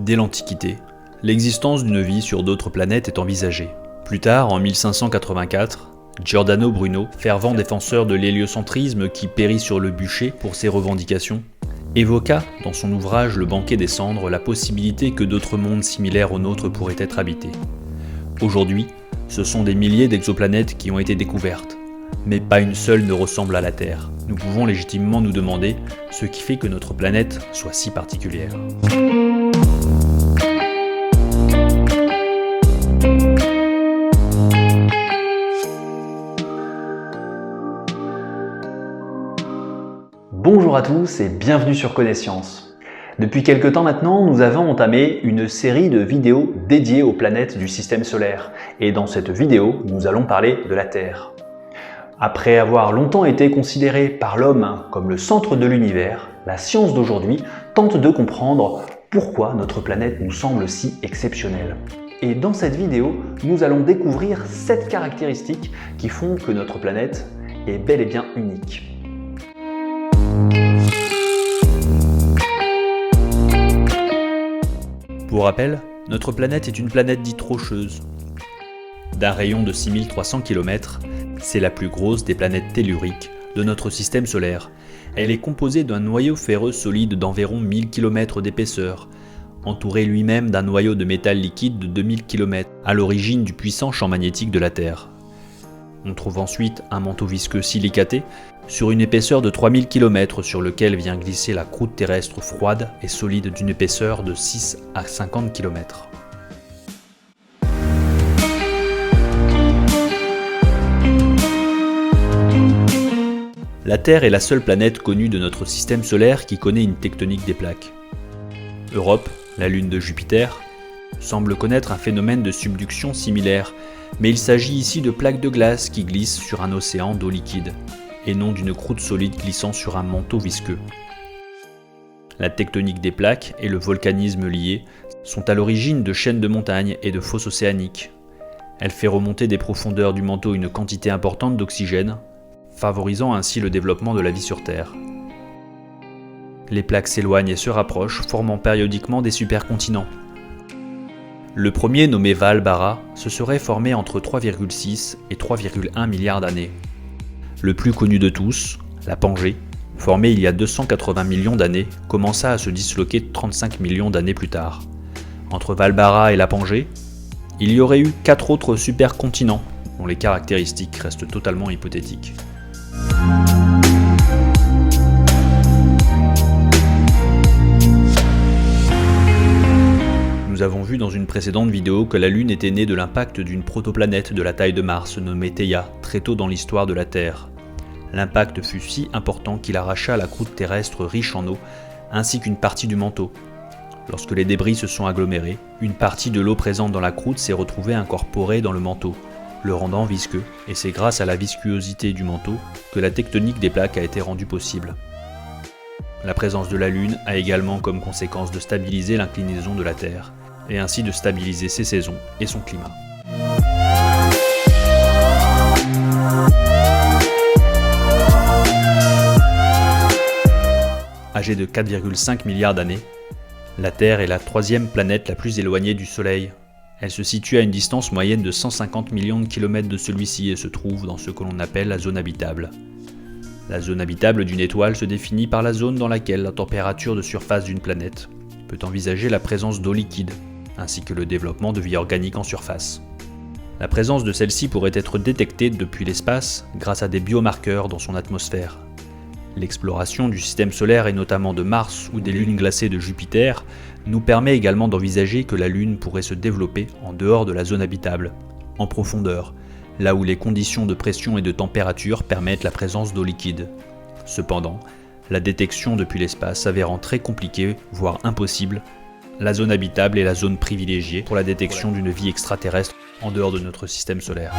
Dès l'Antiquité, l'existence d'une vie sur d'autres planètes est envisagée. Plus tard, en 1584, Giordano Bruno, fervent défenseur de l'héliocentrisme qui périt sur le bûcher pour ses revendications, évoqua dans son ouvrage Le banquet des cendres la possibilité que d'autres mondes similaires au nôtre pourraient être habités. Aujourd'hui, ce sont des milliers d'exoplanètes qui ont été découvertes, mais pas une seule ne ressemble à la Terre. Nous pouvons légitimement nous demander ce qui fait que notre planète soit si particulière. Bonjour à tous et bienvenue sur Connaissance. Depuis quelque temps maintenant, nous avons entamé une série de vidéos dédiées aux planètes du système solaire. Et dans cette vidéo, nous allons parler de la Terre. Après avoir longtemps été considérée par l'homme comme le centre de l'univers, la science d'aujourd'hui tente de comprendre pourquoi notre planète nous semble si exceptionnelle. Et dans cette vidéo, nous allons découvrir 7 caractéristiques qui font que notre planète est bel et bien unique. Pour rappel, notre planète est une planète dite rocheuse. D'un rayon de 6300 km, c'est la plus grosse des planètes telluriques de notre système solaire. Elle est composée d'un noyau ferreux solide d'environ 1000 km d'épaisseur, entouré lui-même d'un noyau de métal liquide de 2000 km, à l'origine du puissant champ magnétique de la Terre. On trouve ensuite un manteau visqueux silicaté sur une épaisseur de 3000 km sur lequel vient glisser la croûte terrestre froide et solide d'une épaisseur de 6 à 50 km. La Terre est la seule planète connue de notre système solaire qui connaît une tectonique des plaques. Europe, la lune de Jupiter, semble connaître un phénomène de subduction similaire, mais il s'agit ici de plaques de glace qui glissent sur un océan d'eau liquide, et non d'une croûte solide glissant sur un manteau visqueux. La tectonique des plaques et le volcanisme lié sont à l'origine de chaînes de montagnes et de fosses océaniques. Elle fait remonter des profondeurs du manteau une quantité importante d'oxygène, favorisant ainsi le développement de la vie sur Terre. Les plaques s'éloignent et se rapprochent, formant périodiquement des supercontinents. Le premier, nommé Vaalbara, se serait formé entre 3,6 et 3,1 milliards d'années. Le plus connu de tous, la Pangée, formé il y a 280 millions d'années, commença à se disloquer 35 millions d'années plus tard. Entre Vaalbara et la Pangée, il y aurait eu 4 autres supercontinents, dont les caractéristiques restent totalement hypothétiques. Nous avons vu dans une précédente vidéo que la Lune était née de l'impact d'une protoplanète de la taille de Mars nommée Theia, très tôt dans l'histoire de la Terre. L'impact fut si important qu'il arracha la croûte terrestre riche en eau, ainsi qu'une partie du manteau. Lorsque les débris se sont agglomérés, une partie de l'eau présente dans la croûte s'est retrouvée incorporée dans le manteau, le rendant visqueux, et c'est grâce à la viscosité du manteau que la tectonique des plaques a été rendue possible. La présence de la Lune a également comme conséquence de stabiliser l'inclinaison de la Terre, et ainsi de stabiliser ses saisons et son climat. Âgée de 4,5 milliards d'années, la Terre est la 3e planète la plus éloignée du Soleil. Elle se situe à une distance moyenne de 150 millions de kilomètres de celui-ci et se trouve dans ce que l'on appelle la zone habitable. La zone habitable d'une étoile se définit par la zone dans laquelle la température de surface d'une planète peut envisager la présence d'eau liquide, ainsi que le développement de vie organique en surface. La présence de celle-ci pourrait être détectée depuis l'espace grâce à des biomarqueurs dans son atmosphère. L'exploration du système solaire et notamment de Mars ou des lunes glacées de Jupiter nous permet également d'envisager que la Lune pourrait se développer en dehors de la zone habitable, en profondeur, là où les conditions de pression et de température permettent la présence d'eau liquide. Cependant, la détection depuis l'espace s'avérant très compliquée, voire impossible, la zone habitable est la zone privilégiée pour la détection d'une vie extraterrestre en dehors de notre système solaire.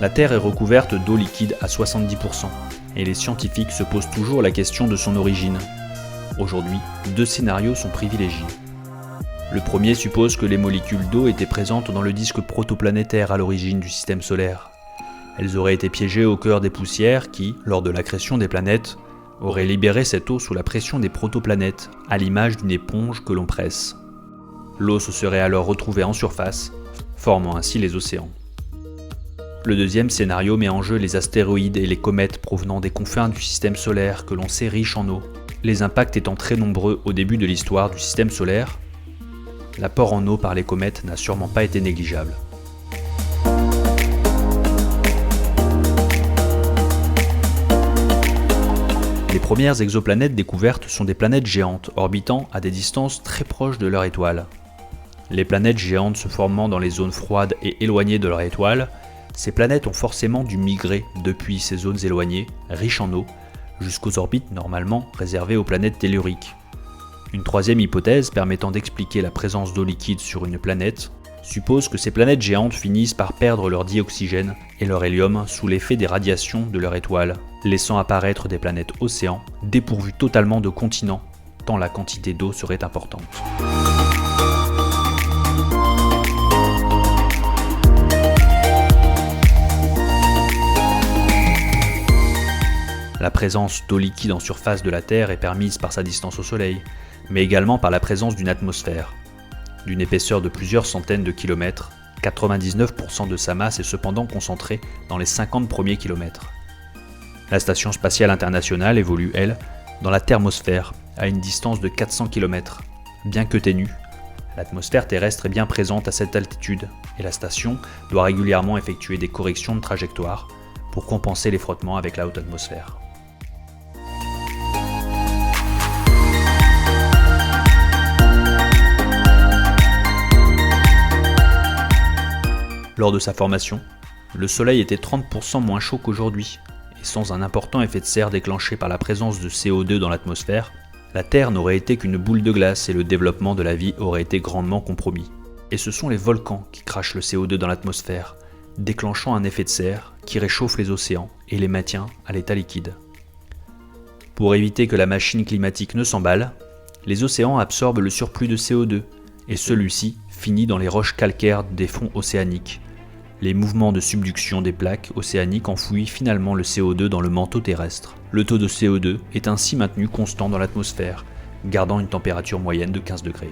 La Terre est recouverte d'eau liquide à 70%, et les scientifiques se posent toujours la question de son origine. Aujourd'hui, 2 scénarios sont privilégiés. Le premier suppose que les molécules d'eau étaient présentes dans le disque protoplanétaire à l'origine du système solaire. Elles auraient été piégées au cœur des poussières qui, lors de l'accrétion des planètes, auraient libéré cette eau sous la pression des protoplanètes, à l'image d'une éponge que l'on presse. L'eau se serait alors retrouvée en surface, formant ainsi les océans. Le deuxième scénario met en jeu les astéroïdes et les comètes provenant des confins du système solaire que l'on sait riches en eau. Les impacts étant très nombreux au début de l'histoire du système solaire, l'apport en eau par les comètes n'a sûrement pas été négligeable. Les premières exoplanètes découvertes sont des planètes géantes orbitant à des distances très proches de leur étoile. Les planètes géantes se formant dans les zones froides et éloignées de leur étoile, ces planètes ont forcément dû migrer depuis ces zones éloignées, riches en eau, jusqu'aux orbites normalement réservées aux planètes telluriques. Une troisième hypothèse permettant d'expliquer la présence d'eau liquide sur une planète suppose que ces planètes géantes finissent par perdre leur dioxygène et leur hélium sous l'effet des radiations de leur étoile, laissant apparaître des planètes océans dépourvues totalement de continents, tant la quantité d'eau serait importante. La présence d'eau liquide en surface de la Terre est permise par sa distance au Soleil, mais également par la présence d'une atmosphère. D'une épaisseur de plusieurs centaines de kilomètres, 99% de sa masse est cependant concentrée dans les 50 premiers kilomètres. La Station spatiale internationale évolue, elle, dans la thermosphère, à une distance de 400 km. Bien que ténue, l'atmosphère terrestre est bien présente à cette altitude, et la station doit régulièrement effectuer des corrections de trajectoire pour compenser les frottements avec la haute atmosphère. Lors de sa formation, le Soleil était 30% moins chaud qu'aujourd'hui, et sans un important effet de serre déclenché par la présence de CO2 dans l'atmosphère, la Terre n'aurait été qu'une boule de glace et le développement de la vie aurait été grandement compromis. Et ce sont les volcans qui crachent le CO2 dans l'atmosphère, déclenchant un effet de serre qui réchauffe les océans et les maintient à l'état liquide. Pour éviter que la machine climatique ne s'emballe, les océans absorbent le surplus de CO2, et celui-ci finit dans les roches calcaires des fonds océaniques. Les mouvements de subduction des plaques océaniques enfouissent finalement le CO2 dans le manteau terrestre. Le taux de CO2 est ainsi maintenu constant dans l'atmosphère, gardant une température moyenne de 15 degrés.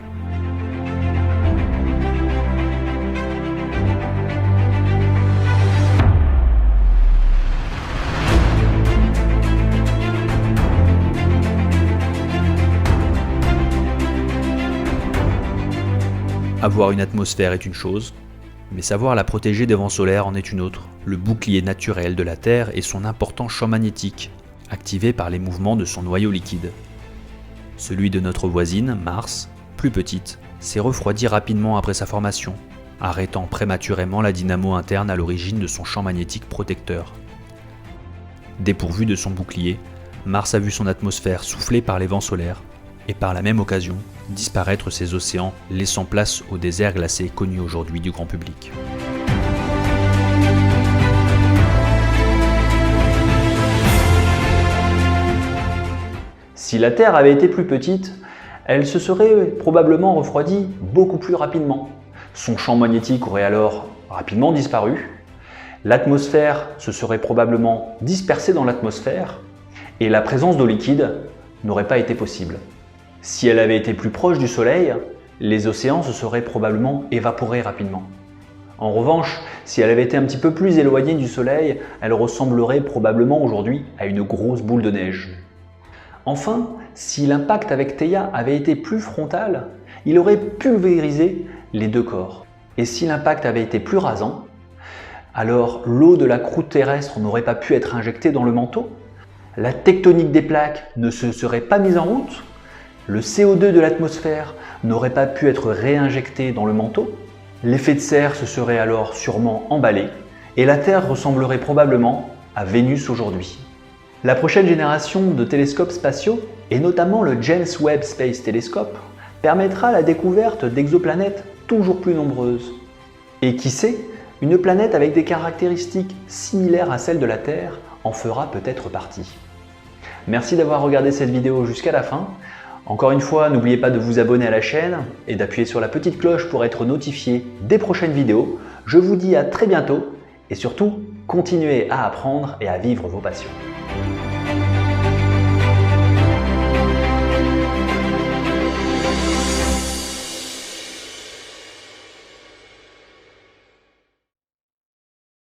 Avoir une atmosphère est une chose, mais savoir la protéger des vents solaires en est une autre. Le bouclier naturel de la Terre est son important champ magnétique, activé par les mouvements de son noyau liquide. Celui de notre voisine, Mars, plus petite, s'est refroidi rapidement après sa formation, arrêtant prématurément la dynamo interne à l'origine de son champ magnétique protecteur. Dépourvu de son bouclier, Mars a vu son atmosphère soufflée par les vents solaires, et par la même occasion, disparaître ses océans, laissant place aux déserts glacés connus aujourd'hui du grand public. Si la Terre avait été plus petite, elle se serait probablement refroidie beaucoup plus rapidement. Son champ magnétique aurait alors rapidement disparu, l'atmosphère se serait probablement dispersée dans l'atmosphère, et la présence d'eau liquide n'aurait pas été possible. Si elle avait été plus proche du Soleil, les océans se seraient probablement évaporés rapidement. En revanche, si elle avait été un petit peu plus éloignée du Soleil, elle ressemblerait probablement aujourd'hui à une grosse boule de neige. Enfin, si l'impact avec Theia avait été plus frontal, il aurait pulvérisé les deux corps. Et si l'impact avait été plus rasant, alors l'eau de la croûte terrestre n'aurait pas pu être injectée dans le manteau, la tectonique des plaques ne se serait pas mise en route, le CO2 de l'atmosphère n'aurait pas pu être réinjecté dans le manteau, l'effet de serre se serait alors sûrement emballé et la Terre ressemblerait probablement à Vénus aujourd'hui. La prochaine génération de télescopes spatiaux, et notamment le James Webb Space Telescope, permettra la découverte d'exoplanètes toujours plus nombreuses. Et qui sait, une planète avec des caractéristiques similaires à celles de la Terre en fera peut-être partie. Merci d'avoir regardé cette vidéo jusqu'à la fin. Encore une fois, n'oubliez pas de vous abonner à la chaîne et d'appuyer sur la petite cloche pour être notifié des prochaines vidéos. Je vous dis à très bientôt et surtout, Continuez à apprendre et à vivre vos passions.